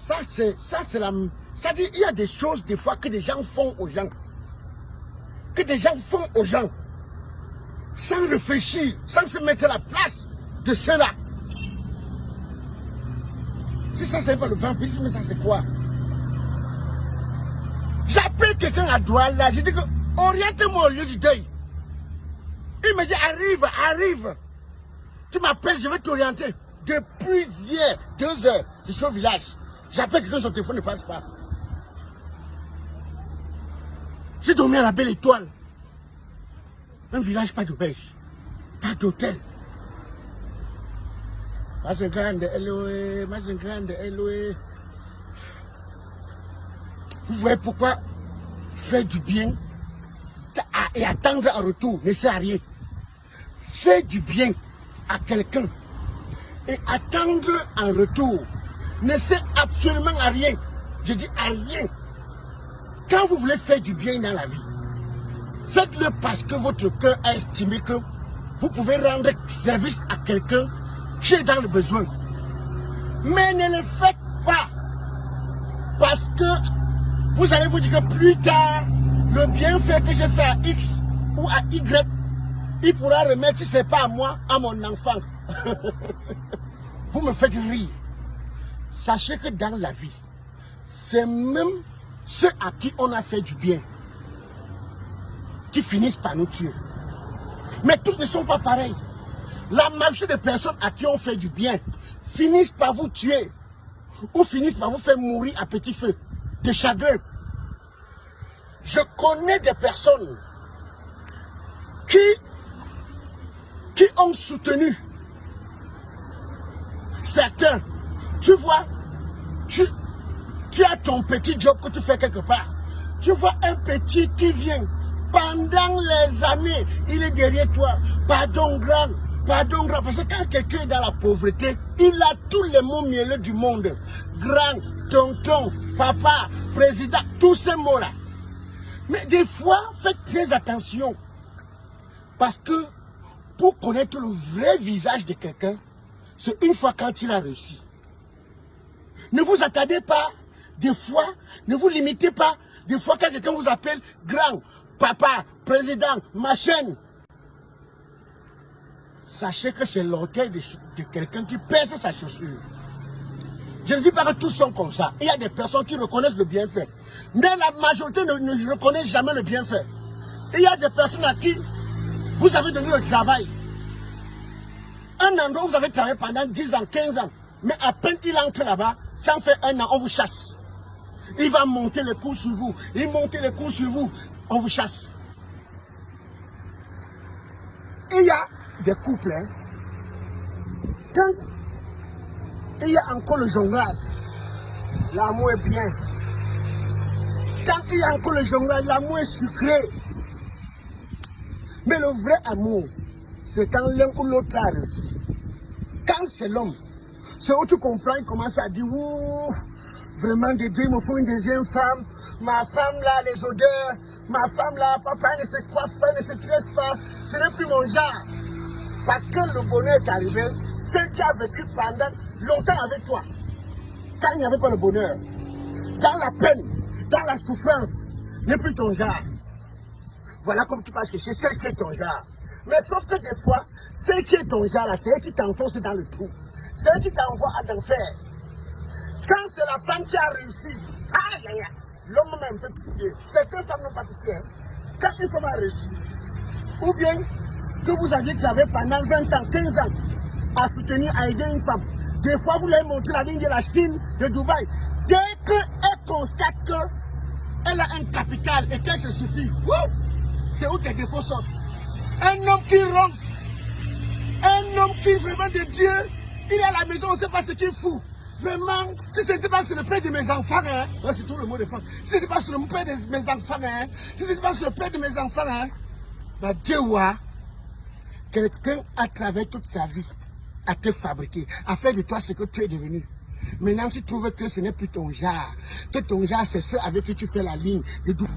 Ça c'est la... Ça dit, il y a des choses des fois que des gens font aux gens. Que des gens font aux gens. Sans réfléchir, sans se mettre à la place de ceux-là. Si ça c'est pas le vampirisme, ça c'est quoi? J'appelle quelqu'un à Douala, je dis que oriente-moi au lieu du deuil. Il me dit arrive. Tu m'appelles, je vais t'orienter. Depuis hier, 2 heures, je suis au village. J'appelle quelqu'un, son téléphone ne passe pas. J'ai dormi à la Belle Étoile. Un village, pas d'auberge, pas d'hôtel. Vous voyez pourquoi faire du bien et attendre un retour ne sert à rien. Faire du bien à quelqu'un et attendre un retour ne sert absolument à rien. Je dis à rien. Quand vous voulez faire du bien dans la vie, faites-le parce que votre cœur a estimé que vous pouvez rendre service à quelqu'un qui est dans le besoin. Mais ne le faites pas parce que vous allez vous dire que plus tard, le bienfait que j'ai fait à X ou à Y, il pourra remettre, si ce n'est pas à moi, à mon enfant. Vous me faites rire. Sachez que dans la vie, c'est même ceux à qui on a fait du bien qui finissent par nous tuer. Mais tous ne sont pas pareils. La majorité des personnes à qui on fait du bien finissent par vous tuer ou finissent par vous faire mourir à petit feu de chagrin. Je connais des personnes qui ont soutenu certains. Tu vois, tu as ton petit job que tu fais quelque part. Tu vois un petit qui vient. Pendant les années, il est derrière toi. Pardon grand, parce que quand quelqu'un est dans la pauvreté, il a tous les mots mielleux du monde. Grand, tonton, papa, président, tous ces mots-là. Mais des fois, faites très attention. Parce que pour connaître le vrai visage de quelqu'un, c'est une fois quand il a réussi. Ne vous attardez pas, des fois, ne vous limitez pas. Des fois, quand quelqu'un vous appelle grand, papa, président, ma chaîne, sachez que c'est l'orgueil de quelqu'un qui pèse sa chaussure. Je ne dis pas que tous sont comme ça. Il y a des personnes qui reconnaissent le bienfait. Mais la majorité ne reconnaît jamais le bienfait. Il y a des personnes à qui vous avez donné le travail. Un endroit où vous avez travaillé pendant 10 ans, 15 ans. Mais à peine il entre là-bas, ça en fait 1 an, on vous chasse. Il va monter les coûts sur vous. Il monte les coûts sur vous. On vous chasse. Il y a des couples, hein, quand il y a encore le jonglage, l'amour est bien. Quand il y a encore le jonglage, l'amour est sucré. Mais le vrai amour, c'est quand l'un ou l'autre a réussi. Quand c'est l'homme, c'est où tu comprends, il commence à dire, ouh, vraiment, Dieu, il me faut une deuxième femme. Ma femme là, les odeurs. Ma femme là, papa ne se coiffe pas, ne se tresse pas. Ce n'est plus mon genre. Parce que le bonheur est arrivé, celle qui a vécu pendant longtemps avec toi, quand il n'y avait pas le bonheur, dans la peine, dans la souffrance, n'est plus ton genre. Voilà comme tu vas chercher celle qui est ton genre. Mais sauf que des fois, celle qui est ton genre là, c'est elle qui t'enfonce dans le trou. C'est elle qui t'envoie à l'enfer. Quand c'est la femme qui a réussi, aïe aïe aïe, l'homme a un peu pitié. Certaines femmes n'ont pas pitié. Quand une femme a réussi, ou bien que vous aviez travaillé pendant 20 ans, 15 ans à soutenir, à aider une femme. Des fois, vous lui montrez la ligne de la Chine, de Dubaï. Dès qu'elle constate qu'elle a un capital et qu'elle se suffit, c'est où tes défauts sont. Un homme qui ronfle, un homme qui vraiment de Dieu, il est à la maison, on ne sait pas ce qu'il fout. Vraiment, si ce n'était pas sur le père de mes enfants, hein, c'est tout le mot de femme. Si ce n'était pas sur le père de mes enfants, hein, si ce n'était pas sur le père de mes enfants, hein, bah Dieu, quelqu'un a travaillé toute sa vie à te fabriquer, à faire de toi ce que tu es devenu. Maintenant, tu trouves que ce n'est plus ton genre, que ton genre, c'est ceux avec qui tu fais la ligne.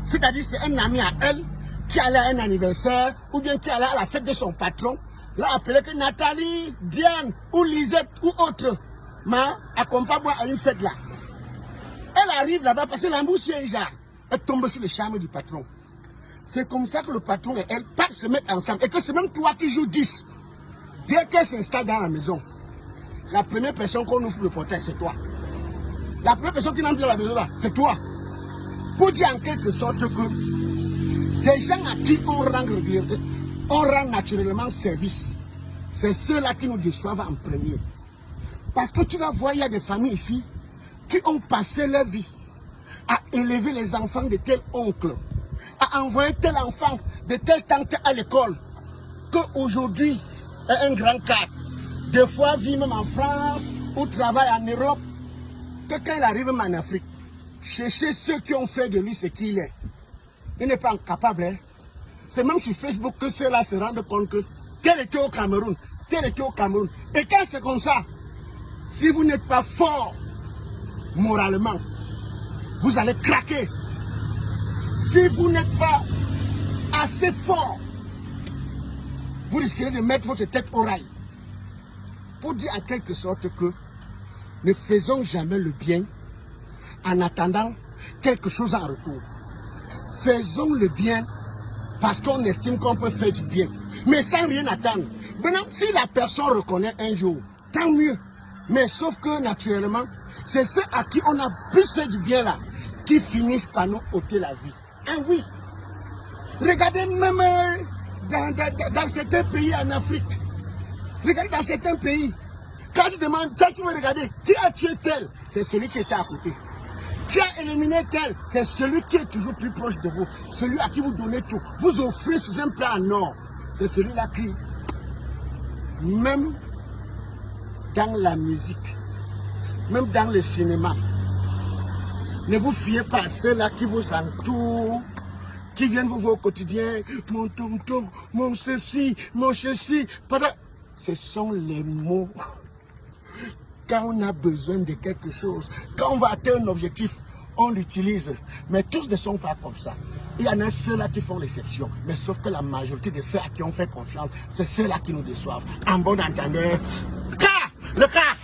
C'est-à-dire, c'est un ami à elle qui allait à un anniversaire, ou bien qui allait à la fête de son patron, là, appelé que Nathalie, Diane, ou Lisette, ou autre. accompagne-moi à une fête là. Elle arrive là-bas parce que l'embouche genre. Elle tombe sur le charme du patron. C'est comme ça que le patron et elle peuvent se mettre ensemble. Et que c'est même toi qui joues 10. Dès qu'elle s'installe dans la maison, la première personne qu'on ouvre le portail, c'est toi. La première personne qui entre dans la maison là, c'est toi. Pour dire en quelque sorte que des gens à qui on rend naturellement service, c'est ceux-là qui nous déçoivent en premier. Parce que tu vas voir, il y a des familles ici qui ont passé leur vie à élever les enfants de tel oncle, à envoyer tel enfant de telle tante à l'école, qu'aujourd'hui est un grand cadre. Des fois, vit même en France ou travaille en Europe, que quand il arrive même en Afrique, chercher ceux qui ont fait de lui ce qu'il est. Il n'est pas incapable. Hein? C'est même sur Facebook que ceux-là se rendent compte que tel était au Cameroun, tel était au Cameroun. Et quand c'est comme ça, si vous n'êtes pas fort moralement, vous allez craquer. Si vous n'êtes pas assez fort, vous risquerez de mettre votre tête au rail. Pour dire en quelque sorte que ne faisons jamais le bien en attendant quelque chose en retour. Faisons le bien parce qu'on estime qu'on peut faire du bien, mais sans rien attendre. Maintenant, si la personne reconnaît un jour, tant mieux. Mais sauf que naturellement, c'est ceux à qui on a plus fait du bien là, qui finissent par nous ôter la vie. Ah oui. Regardez même dans certains pays en Afrique. Regardez dans certains pays. Quand tu demandes, quand tu veux regarder, qui a tué tel, c'est celui qui était à côté. Qui a éliminé tel, c'est celui qui est toujours plus proche de vous. Celui à qui vous donnez tout. Vous offrez sous un plat en or. C'est celui-là qui, même dans la musique, même dans le cinéma, ne vous fiez pas à ceux-là qui vous entourent, qui viennent vous voir au quotidien. Mon tom-tom, mon ceci, mon ceci. Ce sont les mots. Quand on a besoin de quelque chose, quand on va atteindre un objectif, on l'utilise. Mais tous ne sont pas comme ça. Il y en a ceux-là qui font l'exception. Mais sauf que la majorité de ceux à qui on fait confiance, c'est ceux-là qui nous déçoivent. En bon entendeur, le cas